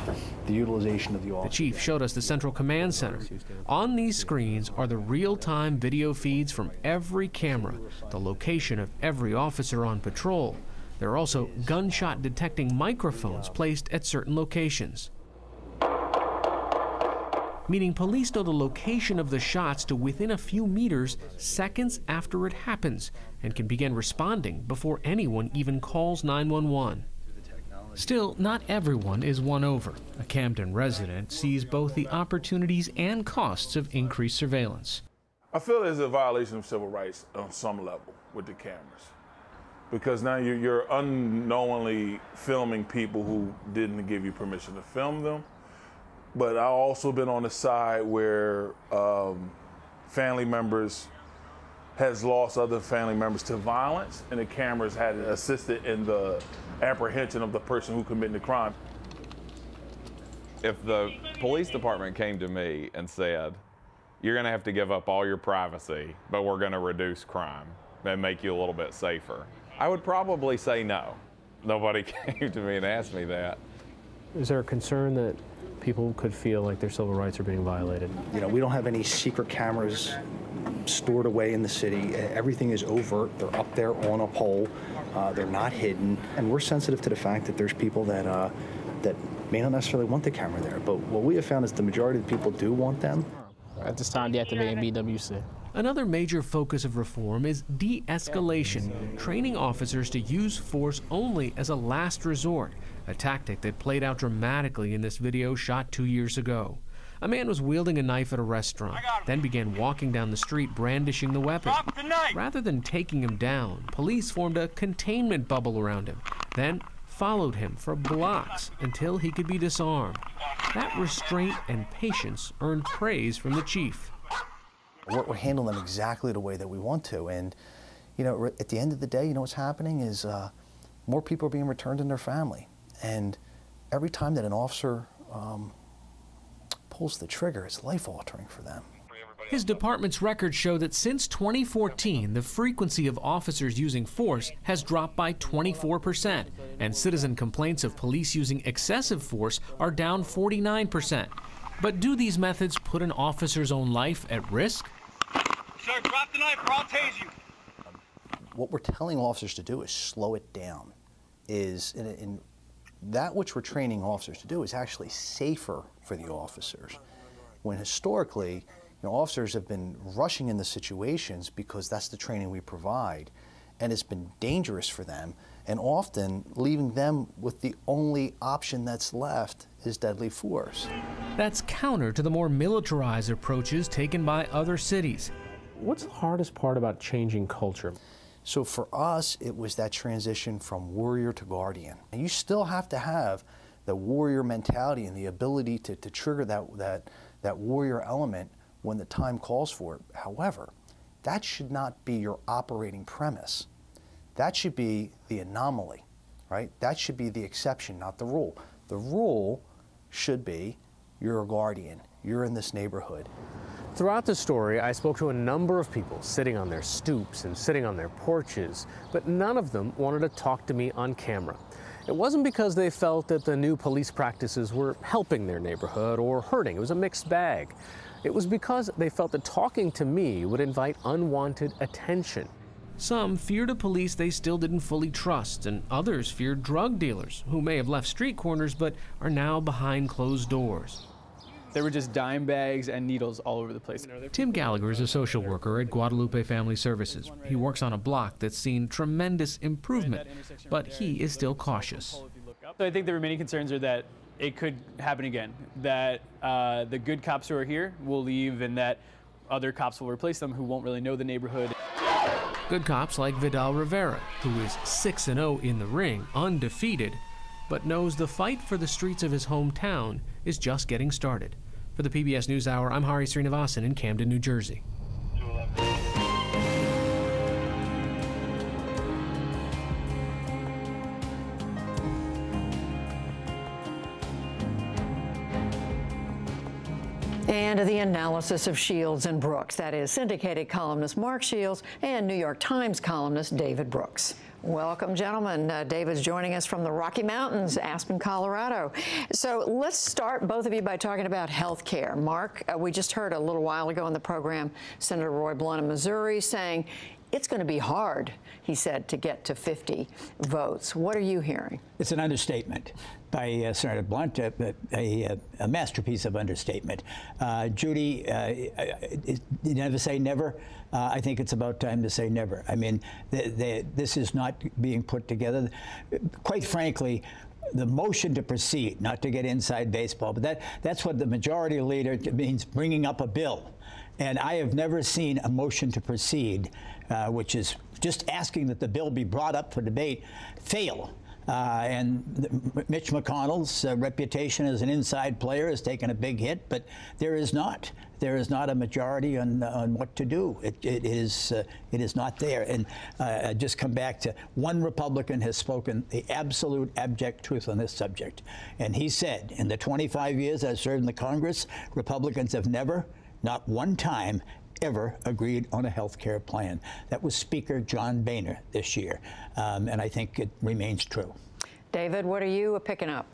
Speaker 2: the utilization of the office.
Speaker 9: The chief showed us the Central Command Center. On these screens are the real-time video feeds from every camera, the location of every officer on patrol. There are also gunshot-detecting microphones placed at certain locations, meaning police know the location of the shots to within a few meters seconds after it happens and can begin responding before anyone even calls 911. Still, not everyone is won over. A Camden resident sees both the opportunities and costs of increased surveillance.
Speaker 17: I feel there's a violation of civil rights on some level with the cameras, because now you're unknowingly filming people who didn't give you permission to film them. But I've also been on the side where family members has lost other family members to violence, and the cameras had assisted in the apprehension of the person who committed the crime.
Speaker 20: If the police department came to me and said, you're gonna have to give up all your privacy, but we're gonna reduce crime and make you a little bit safer, I would probably say no. Nobody came to me and asked me that.
Speaker 19: Is there a concern that people could feel like their civil rights are being violated?
Speaker 2: You know, we don't have any secret cameras stored away in the city. Everything is overt. They're up there on a pole. They're not hidden. And we're sensitive to the fact that there's people that that may not necessarily want the camera there. But what we have found is the majority of the people do want them.
Speaker 18: At this time, deactivating BWC.
Speaker 9: Another major focus of reform is de-escalation, training officers to use force only as a last resort, a tactic that played out dramatically in this video shot 2 years ago. A man was wielding a knife at a restaurant, then began walking down the street brandishing the weapon.
Speaker 21: Drop the knife!
Speaker 9: Rather than taking him down, police formed a containment bubble around him, then followed him for blocks until he could be disarmed. That restraint and patience earned praise from the chief.
Speaker 2: We're handling them exactly the way that we want to. And, you know, at the end of the day, you know what's happening is more people are being returned in their family. And every time that an officer pulls the trigger, it's life-altering for them.
Speaker 9: His department's records show that since 2014, the frequency of officers using force has dropped by 24%, and citizen complaints of police using excessive force are down 49%. But do these methods put an officer's own life at risk?
Speaker 21: Sir, drop the knife or I'll tase you.
Speaker 2: What we're telling officers to do is slow it down. In that which we're training officers to do is actually safer for the officers. When historically, you know, officers have been rushing into situations because that's the training we provide, and it's been dangerous for them, and often leaving them with the only option that's left is deadly force.
Speaker 9: That's counter to the more militarized approaches taken by other cities.
Speaker 19: What's the hardest part about changing culture?
Speaker 2: So for us, it was that transition from warrior to guardian. And you still have to have the warrior mentality and the ability to trigger that warrior element when the time calls for it. However, that should not be your operating premise. That should be the anomaly, right? That should be the exception, not the rule. The rule should be you're a guardian, you're in this neighborhood.
Speaker 19: Throughout the story, I spoke to a number of people sitting on their stoops and sitting on their porches, but none of them wanted to talk to me on camera. It wasn't because they felt that the new police practices were helping their neighborhood or hurting. It was a mixed bag. It was because they felt that talking to me would invite unwanted attention.
Speaker 9: Some feared a police they still didn't fully trust, and others feared drug dealers who may have left street corners but are now behind closed doors.
Speaker 22: There were just dime bags and needles all over the place.
Speaker 9: Tim Gallagher is a social worker at Guadalupe Family Services. He works on a block that's seen tremendous improvement, but he is still cautious.
Speaker 22: So I think there were many concerns are that it could happen again, that the good cops who are here will leave and that other cops will replace them who won't really know the neighborhood.
Speaker 9: Good cops like Vidal Rivera, who is 6-0 in the ring, undefeated, but knows the fight for the streets of his hometown is just getting started. For the PBS NewsHour, I'm Hari Srinivasan in Camden, New Jersey.
Speaker 1: And the analysis of Shields and Brooks, that is syndicated columnist Mark Shields and New York Times columnist David Brooks. Welcome, gentlemen. David's joining us from the Rocky Mountains, Aspen, Colorado. So let's start, both of you, by talking about health care. Mark, we just heard a little while ago in the program Senator Roy Blunt of Missouri saying it's going to be hard, he said, to get to 50 votes. What are you hearing?
Speaker 23: It's an understatement by Senator Blunt, a masterpiece of understatement. Judy, you never say never. I think it's about time to say never. I mean, this is not being put together. Quite frankly, the motion to proceed, not to get inside baseball, but that's what the majority leader means, bringing up a bill. And I have never seen a motion to proceed, which is just asking that the bill be brought up for debate, fail. Mitch McConnell's reputation as an inside player has taken a big hit, but there is not a majority on what to do. It is not there. And I just come back to one Republican has spoken the absolute abject truth on this subject, and he said, in the 25 years I've served in the Congress, Republicans have never, not one time, ever agreed on a health care plan. That was Speaker John Boehner this year, and I think it remains true.
Speaker 1: David, what are you picking up?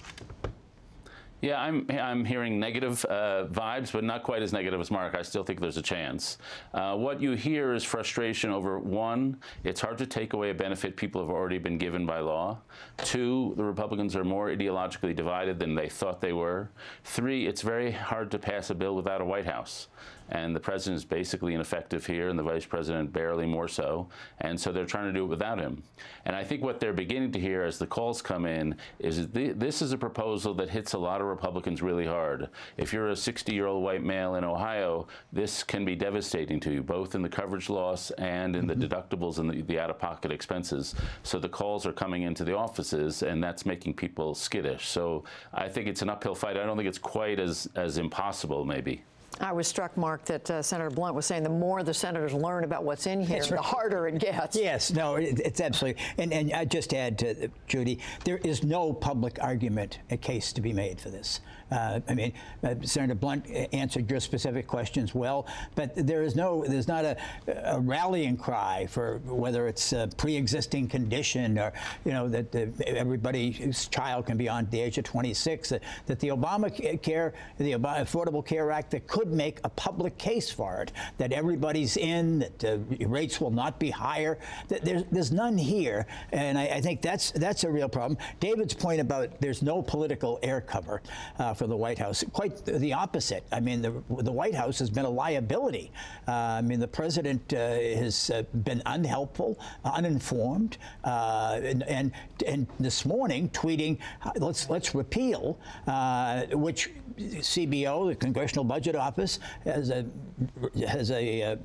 Speaker 3: Yeah, I'm hearing negative vibes, but not quite as negative as Mark. I still think there's a chance. What you hear is frustration over, one, it's hard to take away a benefit people have already been given by law. Two, the Republicans are more ideologically divided than they thought they were. Three, it's very hard to pass a bill without a White House. And the president is basically ineffective here, and the vice president barely more so. And so they're trying to do it without him. And I think what they're beginning to hear as the calls come in is this is a proposal that hits a lot of Republicans really hard. If you're a 60-year-old white male in Ohio, this can be devastating to you, both in the coverage loss and in the deductibles and the out-of-pocket expenses. So the calls are coming into the offices, and that's making people skittish. So I think it's an uphill fight. I don't think it's quite as impossible, maybe.
Speaker 1: I was struck, Mark, that Senator Blunt was saying the more the senators learn about what's in here, the harder it gets.
Speaker 23: Yes, no, it's absolutely. And I just add to Judy, there is no public argument, a case to be made for this. I mean, Senator Blunt answered your specific questions well, but there's not a rallying cry for whether it's a pre-existing condition or, you know, that everybody's child can be on the age of 26, that the Obamacare, the Affordable Care Act, that could make a public case for it, that everybody's in, that rates will not be higher. There's none here, and I think that's a real problem. David's point about there's no political air cover for the White House, quite the opposite. I mean, the White House has been a liability. I mean, the president has been unhelpful, uninformed, and this morning tweeting, let's repeal, which CBO, the Congressional Budget Office, has a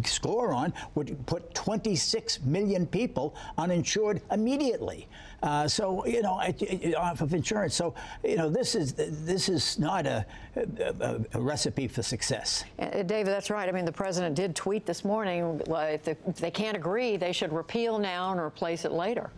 Speaker 23: score on, would put 26 million people uninsured immediately. So, you know, off of insurance. So, you know, this is not a recipe for success.
Speaker 1: David, that's right. I mean, the president did tweet this morning, if they can't agree, they should repeal now and replace it later.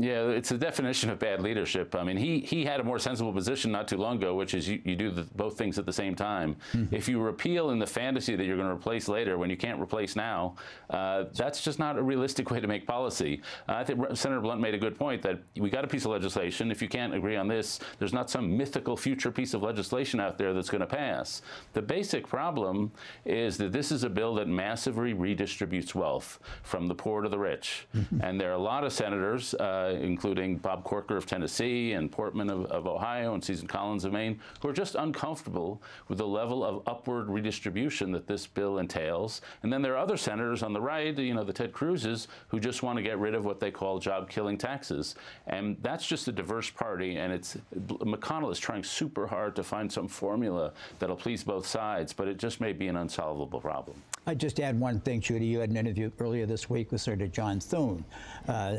Speaker 3: Yeah, it's the definition of bad leadership. I mean, he had a more sensible position not too long ago, which is you do both things at the same time. Mm-hmm. If you repeal in the fantasy that you're going to replace later when you can't replace now, that's just not a realistic way to make policy. I think Senator Blunt made a good point that we got a piece of legislation. If you can't agree on this, there's not some mythical future piece of legislation out there that's going to pass. The basic problem is that this is a bill that massively redistributes wealth from the poor to the rich. Mm-hmm. And there are a lot of senators, including Bob Corker of Tennessee and Portman of Ohio and Susan Collins of Maine, who are just uncomfortable with the level of upward redistribution that this bill entails. And then there are other senators on the right, you know, the Ted Cruzes, who just want to get rid of what they call job-killing taxes. And that's just a diverse party, and McConnell is trying super hard to find some formula that'll please both sides, but it just may be an unsolvable problem.
Speaker 23: I'd just add one thing, Judy. You had an interview earlier this week with Senator John Thune,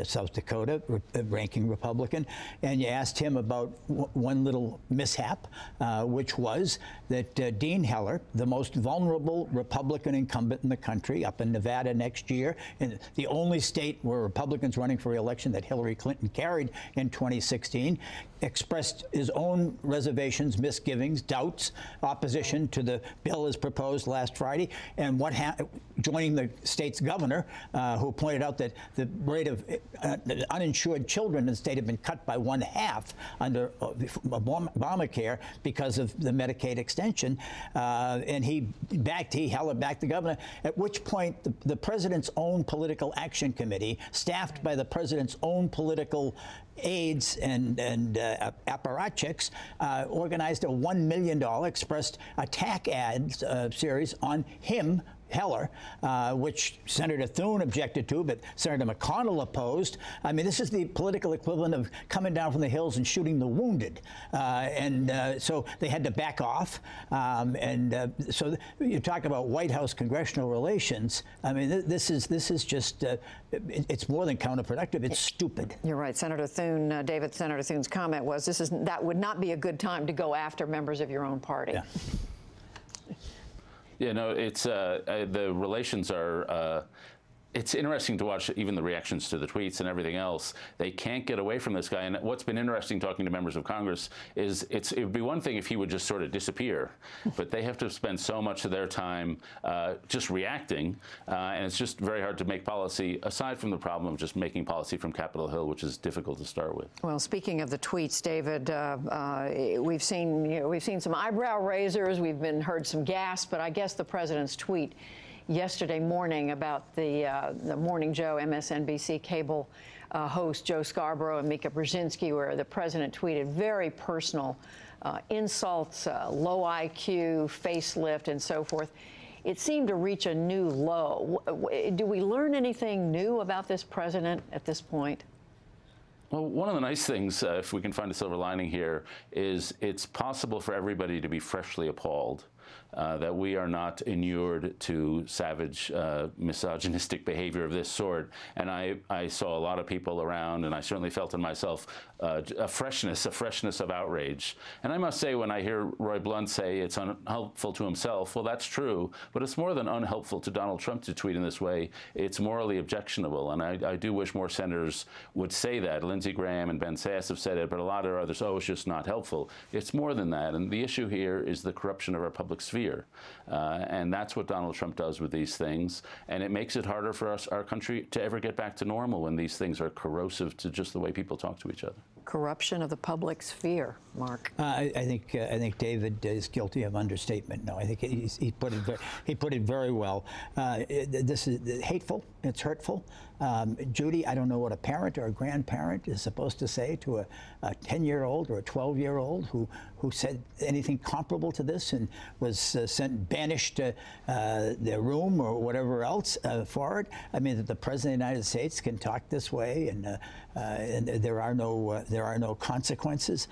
Speaker 23: South Dakota, ranking Republican, and you asked him about one little mishap, which was that Dean Heller, the most vulnerable Republican incumbent in the country, up in Nevada next year, in the only state where Republicans running for re-election that Hillary Clinton carried in 2016, expressed his own reservations, misgivings, doubts, opposition to the bill as proposed last Friday, and joining the state's governor, who pointed out that the rate of uninsured children in the state had been cut by 1/2 under Obamacare because of the Medicaid extension, and Heller backed the governor, at which point the president's own political action committee, staffed by the president's own political aides and apparatchiks, organized a $1 million expressed attack ad series on him Heller, which Senator Thune objected to, but Senator McConnell opposed. I mean, this is the political equivalent of coming down from the hills and shooting the wounded. So they had to back off. So you talk about White House congressional relations. I mean, this is just, it's more than counterproductive. It's stupid.
Speaker 1: You're right. Senator Thune, Senator Thune's comment was, that would not be a good time to go after members of your own party.
Speaker 23: Yeah.
Speaker 3: Yeah, no, it's the relations are. It's interesting to watch even the reactions to the tweets and everything else. They can't get away from this guy. And what's been interesting talking to members of Congress is it would be one thing if he would just sort of disappear, but they have to spend so much of their time just reacting, and it's just very hard to make policy, aside from the problem of just making policy from Capitol Hill, which is difficult to start with.
Speaker 1: Well, speaking of the tweets, David, we've seen some eyebrow raisers, we've heard some gasps, but I guess the president's tweet yesterday morning about the Morning Joe MSNBC cable host Joe Scarborough and Mika Brzezinski, where the president tweeted very personal insults, low IQ, facelift, and so forth. It seemed to reach a new low. Do we learn anything new about this president at this point?
Speaker 3: Well, one of the nice things, if we can find a silver lining here, is it's possible for everybody to be freshly appalled. That we are not inured to savage, misogynistic behavior of this sort. And I saw a lot of people around, and I certainly felt in myself a freshness of outrage. And I must say, when I hear Roy Blunt say it's unhelpful to himself, well, that's true, but it's more than unhelpful to Donald Trump to tweet in this way. It's morally objectionable, and I do wish more senators would say that. Lindsey Graham and Ben Sasse have said it, but a lot of others, oh, it's just not helpful. It's more than that, and the issue here is the corruption of our public sphere. And that's what Donald Trump does with these things. And it makes it harder for our country to ever get back to normal when these things are corrosive to just the way people talk to each other.
Speaker 1: Corruption of the public sphere, Mark.
Speaker 23: I think David is guilty of understatement. No, I think he put it very well. This is hateful. It's hurtful. Judy, I don't know what a parent or a grandparent is supposed to say to a 10-year-old or a 12-year-old who said anything comparable to this and was banished to their room or whatever else for it. I mean, that the President of the United States can talk this way, and there are no consequences.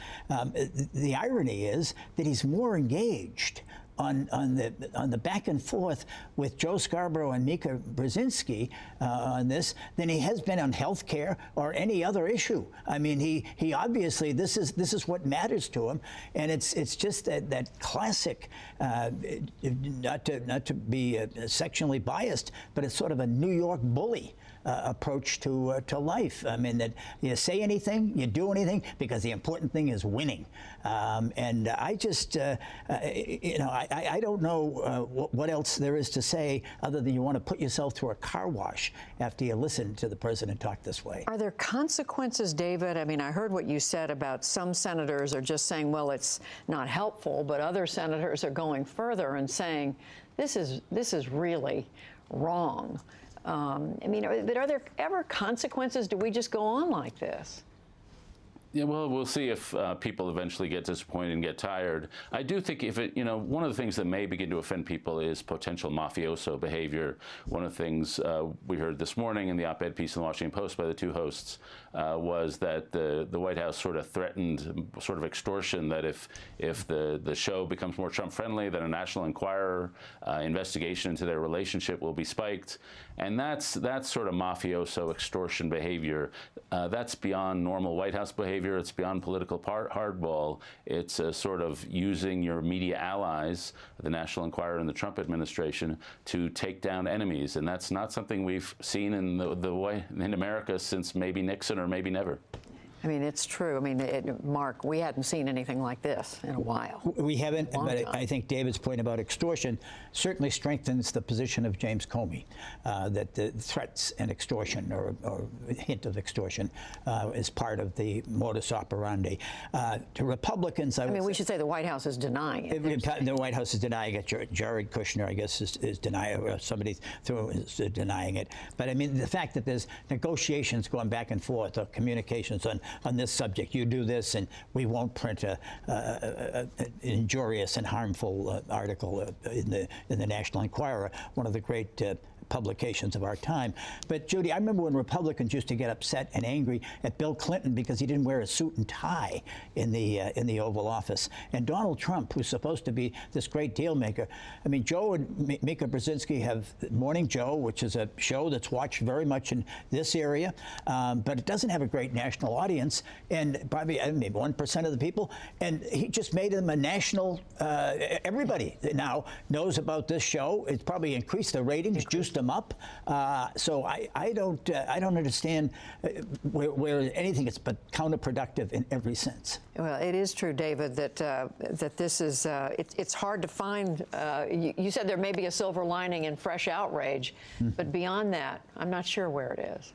Speaker 23: The irony is that he's more engaged on the back and forth with Joe Scarborough and Mika Brzezinski on this than he has been on health care or any other issue. I mean, he obviously, this is what matters to him, and it's just that classic, not to be sectionally biased, but it's sort of a New York bully approach to life. I mean, that you say anything, you do anything, because the important thing is winning. And I just, I don't know what else there is to say other than you want to put yourself through a car wash after you listen to the president talk this way.
Speaker 1: Are there consequences, David? I mean, I heard what you said about some senators are just saying, well, it's not helpful, but other senators are going further and saying, this is really wrong. I mean, are there ever consequences? Do we just go on like this?
Speaker 3: Yeah, well, we'll see if people eventually get disappointed and get tired. I do think if it, one of the things that may begin to offend people is potential mafioso behavior. One of the things we heard this morning in the op-ed piece in the Washington Post by the two hosts was that the White House sort of threatened sort of extortion, that if the show becomes more Trump-friendly, then a National Enquirer investigation into their relationship will be spiked. And that's sort of mafioso extortion behavior. That's beyond normal White House behavior. It's beyond political hardball. It's sort of using your media allies, the National Enquirer and the Trump administration, to take down enemies. And that's not something we've seen in in America since maybe Nixon or maybe never.
Speaker 1: I mean, it's true. I mean, Mark, we hadn't seen anything like this in a while.
Speaker 23: We haven't, but I think David's point about extortion certainly strengthens the position of James Comey, that the threats and extortion or hint of extortion is part of the modus operandi. To Republicans, I mean,
Speaker 1: we should say the White House is denying it.
Speaker 23: The White House is denying it. Jared Kushner, I guess, is denying it, or somebody is denying it. But I mean, the fact that there's negotiations going back and forth, or communications on on this subject. You do this, and we won't print an injurious and harmful article in the National Enquirer, one of the great publications of our time. But Judy, I remember when Republicans used to get upset and angry at Bill Clinton because he didn't wear a suit and tie in the Oval Office. And Donald Trump, who's supposed to be this great deal maker, I mean, Joe and Mika Brzezinski have Morning Joe, which is a show that's watched very much in this area, but it doesn't have a great national audience, and probably maybe 1% of the people. And he just made them a national. Everybody now knows about this show. It's probably increased the ratings, juiced them up. So I don't understand where anything is but counterproductive in every sense.
Speaker 1: Well, it is true, David, that this is it's hard to find. You said there may be a silver lining in fresh outrage, but beyond that, I'm not sure where it is.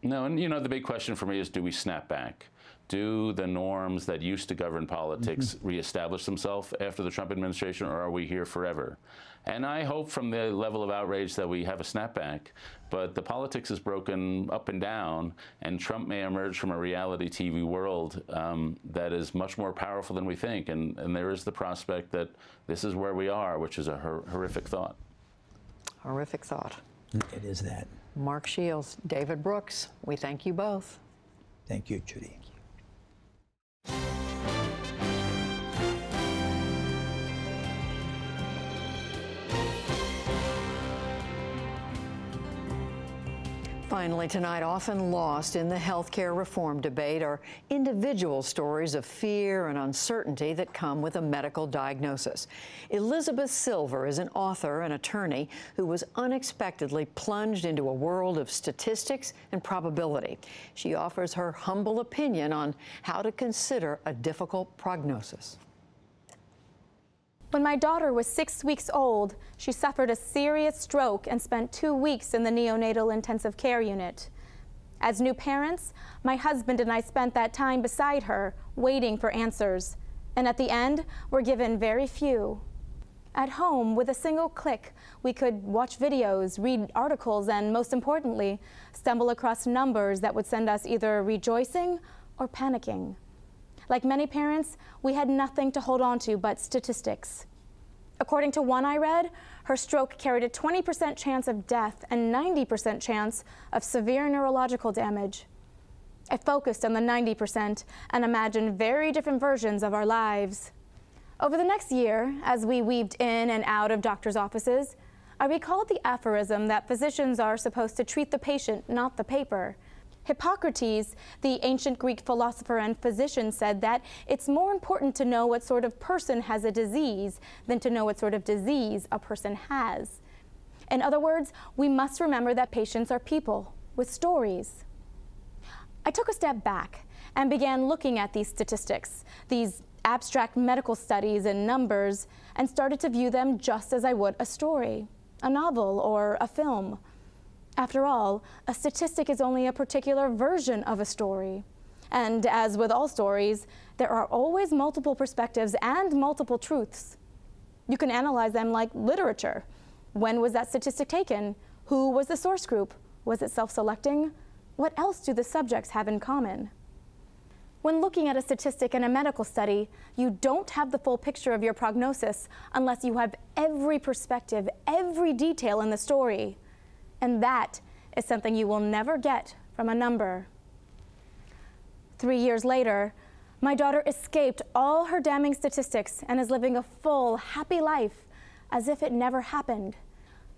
Speaker 3: No, and the big question for me is, do we snap back? Do the norms that used to govern politics reestablish themselves after the Trump administration, or are we here forever? And I hope from the level of outrage that we have a snapback, but the politics is broken up and down, and Trump may emerge from a reality TV world that is much more powerful than we think, and there is the prospect that this is where we are, which is a horrific thought.
Speaker 1: Horrific thought.
Speaker 23: It is that.
Speaker 1: Mark Shields, David Brooks, we thank you both.
Speaker 23: Thank you, Judy.
Speaker 1: Finally tonight, often lost in the healthcare reform debate are individual stories of fear and uncertainty that come with a medical diagnosis. Elizabeth Silver is an author and attorney who was unexpectedly plunged into a world of statistics and probability. She offers her humble opinion on how to consider a difficult prognosis.
Speaker 4: When my daughter was 6 weeks old, she suffered a serious stroke and spent 2 weeks in the neonatal intensive care unit. As new parents, my husband and I spent that time beside her, waiting for answers. And at the end, were given very few. At home, with a single click, we could watch videos, read articles, and most importantly, stumble across numbers that would send us either rejoicing or panicking. Like many parents, we had nothing to hold on to but statistics. According to one I read, her stroke carried a 20% chance of death and 90% chance of severe neurological damage. I focused on the 90% and imagined very different versions of our lives. Over the next year, as we weaved in and out of doctors' offices, I recalled the aphorism that physicians are supposed to treat the patient, not the paper. Hippocrates, the ancient Greek philosopher and physician, said that it's more important to know what sort of person has a disease than to know what sort of disease a person has. In other words, we must remember that patients are people with stories. I took a step back and began looking at these statistics, these abstract medical studies and numbers, and started to view them just as I would a story, a novel, or a film. After all, a statistic is only a particular version of a story. And as with all stories, there are always multiple perspectives and multiple truths. You can analyze them like literature. When was that statistic taken? Who was the source group? Was it self-selecting? What else do the subjects have in common? When looking at a statistic in a medical study, you don't have the full picture of your prognosis unless you have every perspective, every detail in the story. And that is something you will never get from a number. 3 years later, my daughter escaped all her damning statistics and is living a full, happy life as if it never happened.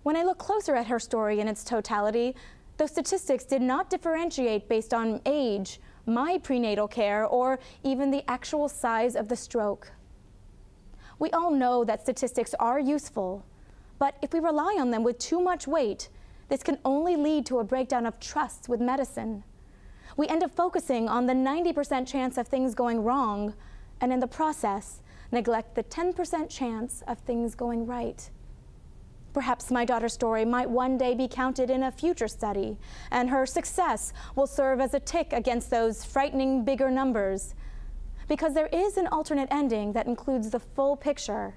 Speaker 4: When I look closer at her story in its totality, those statistics did not differentiate based on age, my prenatal care, or even the actual size of the stroke. We all know that statistics are useful, but if we rely on them with too much weight, this can only lead to a breakdown of trust with medicine. We end up focusing on the 90% chance of things going wrong, and in the process, neglect the 10% chance of things going right. Perhaps my daughter's story might one day be counted in a future study, and her success will serve as a tick against those frightening bigger numbers. Because there is an alternate ending that includes the full picture,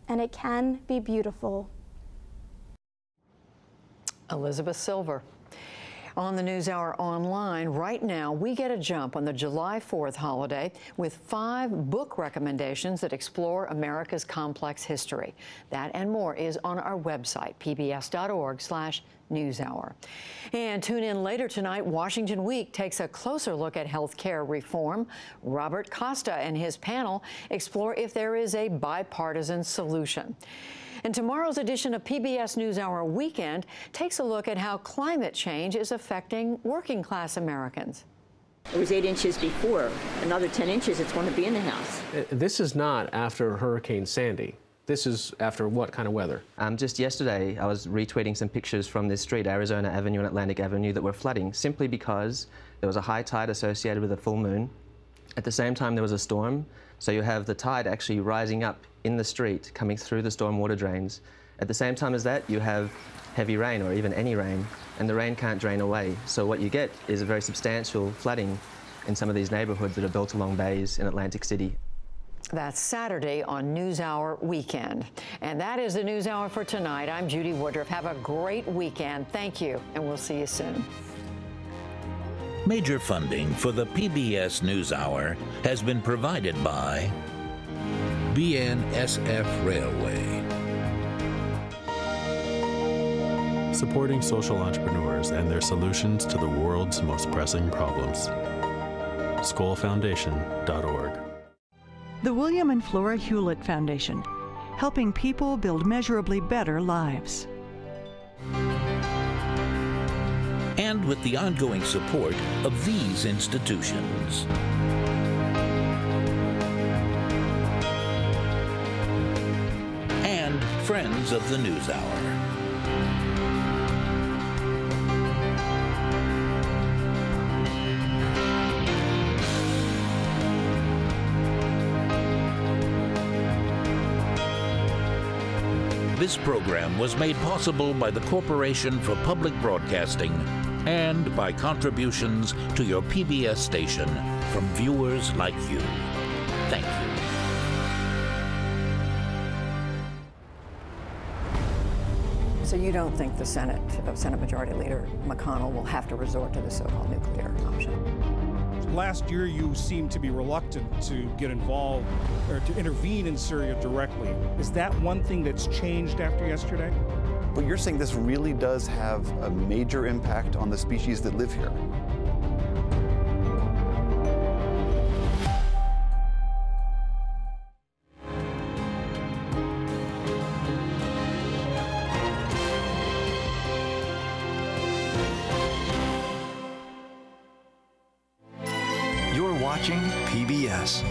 Speaker 4: and it can be beautiful.
Speaker 1: Elizabeth Silver. On the NewsHour online, right now, we get a jump on the July 4th holiday with 5 book recommendations that explore America's complex history. That and more is on our website, pbs.org/NewsHour. And tune in later tonight. Washington Week takes a closer look at health care reform. Robert Costa and his panel explore if there is a bipartisan solution. And tomorrow's edition of PBS NewsHour Weekend takes a look at how climate change is affecting working class Americans.
Speaker 5: It was 8 inches before. Another 10 inches, it's going to be in the house.
Speaker 19: This is not after Hurricane Sandy. This is after what kind of weather?
Speaker 6: Just yesterday, I was retweeting some pictures from this street, Arizona Avenue and Atlantic Avenue, that were flooding simply because there was a high tide associated with a full moon. At the same time, there was a storm. So you have the tide actually rising up in the street, coming through the stormwater drains. At the same time as that, you have heavy rain, or even any rain, and the rain can't drain away. So what you get is a very substantial flooding in some of these neighborhoods that are built along bays in Atlantic City.
Speaker 1: That's Saturday on NewsHour Weekend. And that is the NewsHour for tonight. I'm Judy Woodruff. Have a great weekend. Thank you, and we'll see you soon.
Speaker 7: Major funding for the PBS NewsHour has been provided by BNSF Railway.
Speaker 24: Supporting social entrepreneurs and their solutions to the world's most pressing problems. SkollFoundation.org.
Speaker 25: The William and Flora Hewlett Foundation, helping people build measurably better lives.
Speaker 7: And with the ongoing support of these institutions. And friends of the NewsHour. This program was made possible by the Corporation for Public Broadcasting and by contributions to your PBS station from viewers like you. Thank you.
Speaker 1: So you don't think the Senate Majority Leader McConnell will have to resort to the so-called nuclear option?
Speaker 26: Last year, you seemed to be reluctant to get involved or to intervene in Syria directly. Is that one thing that's changed after yesterday?
Speaker 27: But you're saying this really does have a major impact on the species that live here.
Speaker 28: You're watching PBS.